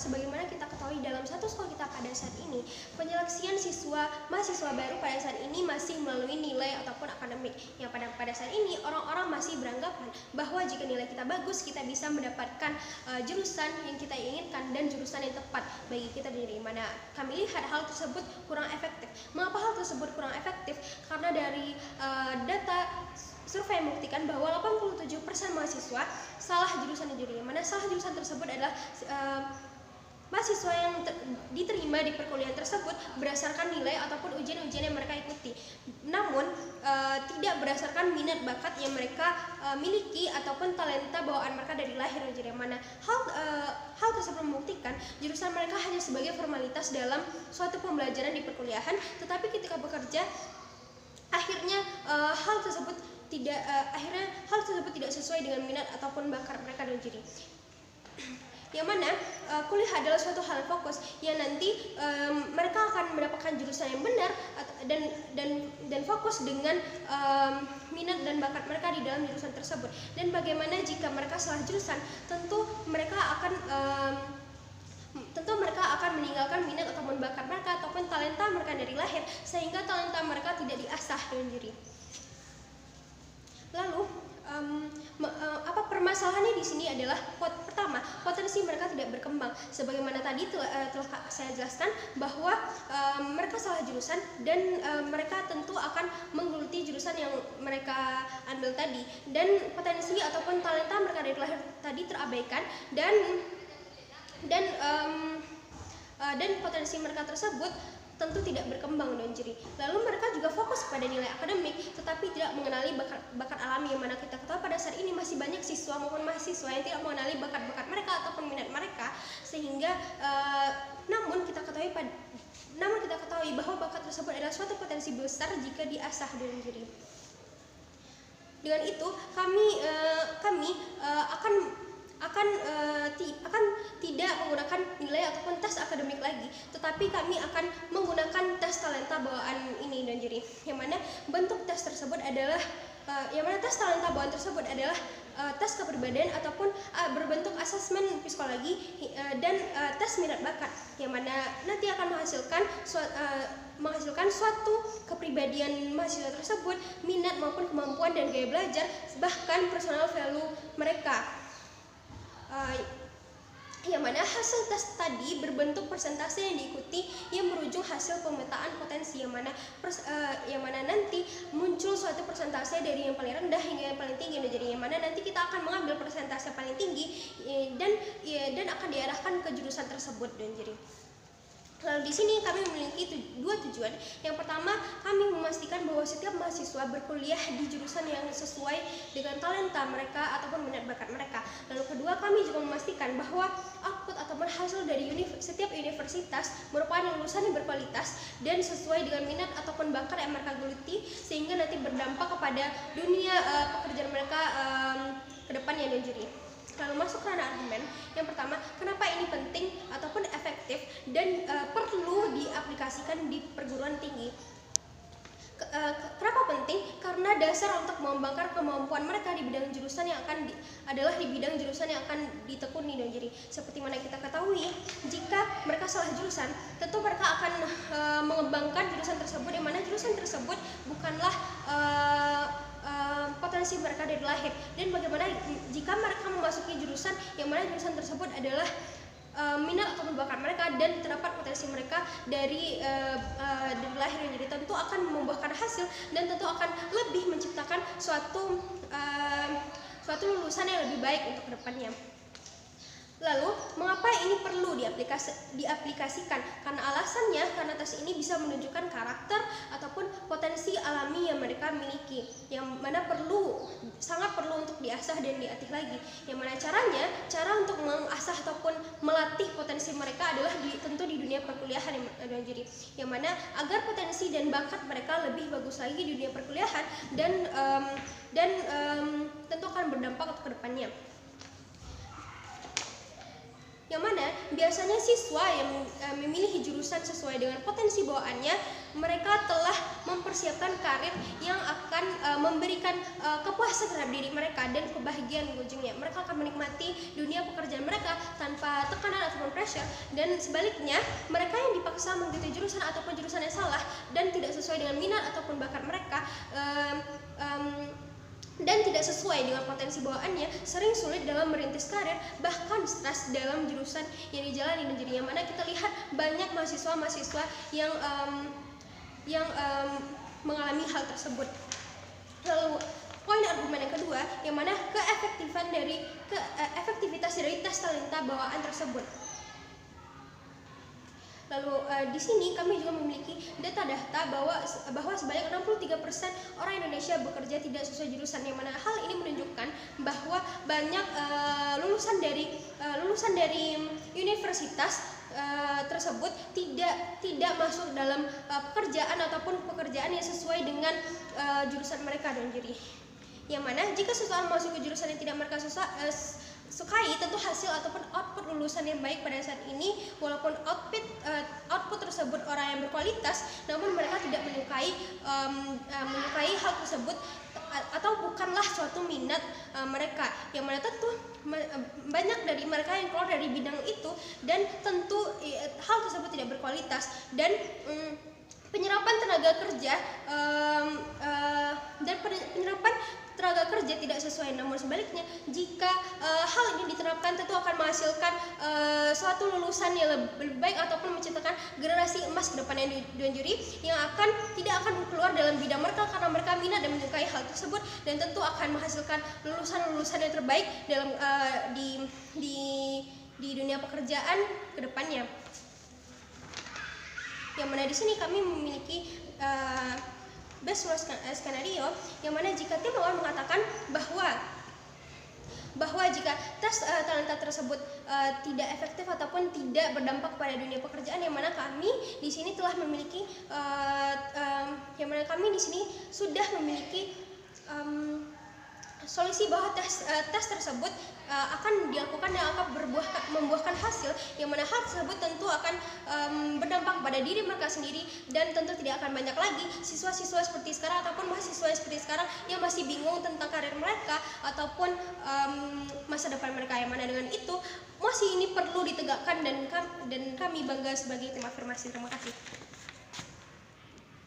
sebagaimana kita ketahui dalam satu sekolah kita pada saat ini, penyeleksian mahasiswa baru pada saat ini masih melalui nilai ataupun akademik. Yang pada saat ini orang-orang masih beranggapan bahwa jika nilai kita bagus, kita bisa mendapatkan jurusan yang kita inginkan dan jurusan yang tepat bagi kita, dari mana kami lihat hal tersebut kurang efektif. Mengapa hal tersebut kurang efektif? Karena dari data survei membuktikan bahwa 87% mahasiswa salah jurusan yang mana salah jurusan tersebut adalah mahasiswa yang diterima di perkuliahan tersebut berdasarkan nilai ataupun ujian-ujian yang mereka ikuti, namun tidak berdasarkan minat bakat yang mereka miliki ataupun talenta bawaan mereka dari lahir, yang mana hal tersebut membuktikan jurusan mereka hanya sebagai formalitas dalam suatu pembelajaran di perkuliahan, tetapi ketika bekerja akhirnya hal tersebut tidak sesuai dengan minat ataupun bakat mereka dan diri. Yang mana kuliah adalah suatu hal yang fokus yang nanti mereka akan mendapatkan jurusan yang benar dan fokus dengan minat dan bakat mereka di dalam jurusan tersebut. Dan bagaimana jika mereka salah jurusan, tentu mereka akan meninggalkan minat ataupun bakat mereka ataupun talenta mereka dari lahir, sehingga talenta mereka tidak diasah dengan diri. Lalu apa permasalahannya di sini adalah pertama, potensi mereka tidak berkembang. Sebagaimana tadi telah saya jelaskan bahwa mereka salah jurusan dan mereka tentu akan menggeluti jurusan yang mereka ambil tadi, dan potensi ataupun talenta mereka dari lahir tadi terabaikan, dan potensi mereka tersebut tentu tidak berkembang dan jeri. Lalu mereka juga fokus pada nilai akademik tetapi tidak mengenali bakat alami, yang mana kita ketahui pada saat ini masih banyak siswa maupun mahasiswa yang tidak mengenali bakat-bakat mereka ataupun minat mereka, sehingga namun kita ketahui bahwa bakat tersebut adalah suatu potensi besar jika diasah dengan jeri. Dengan itu kami akan tidak menggunakan nilai ataupun tes akademik lagi, tetapi kami akan menggunakan tes talenta bawaan ini dan jeri, yang mana bentuk tes tersebut adalah tes talenta bawaan tersebut adalah tes kepribadian ataupun berbentuk asesmen psikologi dan tes minat bakat, yang mana nanti akan menghasilkan suatu kepribadian mahasiswa tersebut, minat maupun kemampuan dan gaya belajar, bahkan personal value mereka. Yang mana hasil tes tadi berbentuk persentase yang diikuti yang berujung hasil pemetaan potensi, yang mana nanti muncul suatu persentase dari yang paling rendah hingga yang paling tinggi. Jadi yang mana nanti kita akan mengambil persentase paling tinggi dan akan diarahkan ke jurusan tersebut dan jadi. Lalu di sini kami memiliki dua tujuan. Yang pertama, kami memastikan bahwa setiap mahasiswa berkuliah di jurusan yang sesuai dengan talenta mereka ataupun minat bakat mereka. Lalu kedua, kami juga memastikan bahwa output ataupun hasil dari setiap universitas merupakan lulusan yang berkualitas dan sesuai dengan minat ataupun bakat yang mereka geluti, sehingga nanti berdampak kepada dunia pekerjaan mereka ke depannya dan jadi. Lalu masuk ke ranah argumen. Yang pertama, kenapa ini penting ataupun efektif dan perlu diaplikasikan di perguruan tinggi. Kenapa penting? Karena dasar untuk mengembangkan kemampuan mereka di bidang jurusan yang akan ditekuni dan jadi. Seperti mana kita ketahui, jika mereka salah jurusan, tentu mereka akan mengembangkan jurusan tersebut, yang mana jurusan tersebut bukanlah potensi mereka dari lahir. Dan bagaimana jika mereka memasuki jurusan yang mana jurusan tersebut adalah minat atau bakat mereka dan terdapat potensi mereka dari lahir, jadi tentu akan membuahkan hasil dan tentu akan lebih menciptakan suatu lulusan yang lebih baik untuk kedepannya. Lalu, mengapa ini perlu diaplikasikan? Karena tes ini bisa menunjukkan karakter ataupun potensi alami yang mereka miliki, yang mana sangat perlu untuk diasah dan dilatih lagi. Yang mana cara untuk mengasah ataupun melatih potensi mereka adalah tentu di dunia perkuliahan, yang mana agar potensi dan bakat mereka lebih bagus lagi di dunia perkuliahan dan tentu akan berdampak ke depannya. yang mana biasanya siswa yang memilih jurusan sesuai dengan potensi bawaannya, mereka telah mempersiapkan karir yang akan memberikan kepuasan terhadap diri mereka dan kebahagiaan ujungnya. Mereka akan menikmati dunia pekerjaan mereka tanpa tekanan ataupun pressure, dan sebaliknya mereka yang dipaksa mengikuti jurusan ataupun jurusan yang salah dan tidak sesuai dengan minat ataupun bakat mereka, dan tidak sesuai dengan potensi bawaannya, sering sulit dalam merintis karir, bahkan stres dalam jurusan yang dijalani. Dan jadinya mana kita lihat banyak mahasiswa-mahasiswa yang mengalami hal tersebut. Lalu poin argumen yang kedua, yang mana efektivitas dari tes talenta bawaan tersebut. Lalu di sini kami juga memiliki data-data bahwa sebanyak 63% orang Indonesia bekerja tidak sesuai jurusan, yang mana hal ini menunjukkan bahwa banyak lulusan dari universitas tersebut tidak masuk dalam pekerjaan ataupun pekerjaan yang sesuai dengan jurusan mereka dan diri. Yang mana jika seseorang masuk ke jurusan yang tidak mereka sukai, tentu hasil ataupun output lulusan yang baik pada saat ini, walaupun output tersebut orang yang berkualitas, namun mereka tidak menyukai hal tersebut atau bukanlah suatu minat mereka, yang mana tentu banyak dari mereka yang keluar dari bidang itu, dan tentu hal tersebut tidak berkualitas, dan penyerapan tenaga kerja tidak sesuai. Namun sebaliknya, jika hal ini diterapkan, tentu akan menghasilkan suatu lulusan yang lebih baik ataupun menciptakan generasi emas ke depannya dan juri yang tidak akan keluar dalam bidang mereka karena mereka minat dan menyukai hal tersebut, dan tentu akan menghasilkan lulusan-lulusan yang terbaik dalam di dunia pekerjaan ke depannya. Yang mana di sini kami memiliki best worst scenario, yang mana jika tim lawan mengatakan bahwa jika tes talenta tersebut tidak efektif ataupun tidak berdampak pada dunia pekerjaan, yang mana kami di sini telah memiliki sudah memiliki solusi bahwa tes tersebut akan dilakukan dan akan membuahkan hasil, yang mana hal tersebut tentu akan berdampak pada diri mereka sendiri, dan tentu tidak akan banyak lagi siswa-siswa seperti sekarang ataupun mahasiswa seperti sekarang yang masih bingung tentang karir mereka ataupun masa depan mereka, yang mana dengan itu masih ini perlu ditegakkan, dan kami bangga sebagai tim afirmasi. Terima kasih.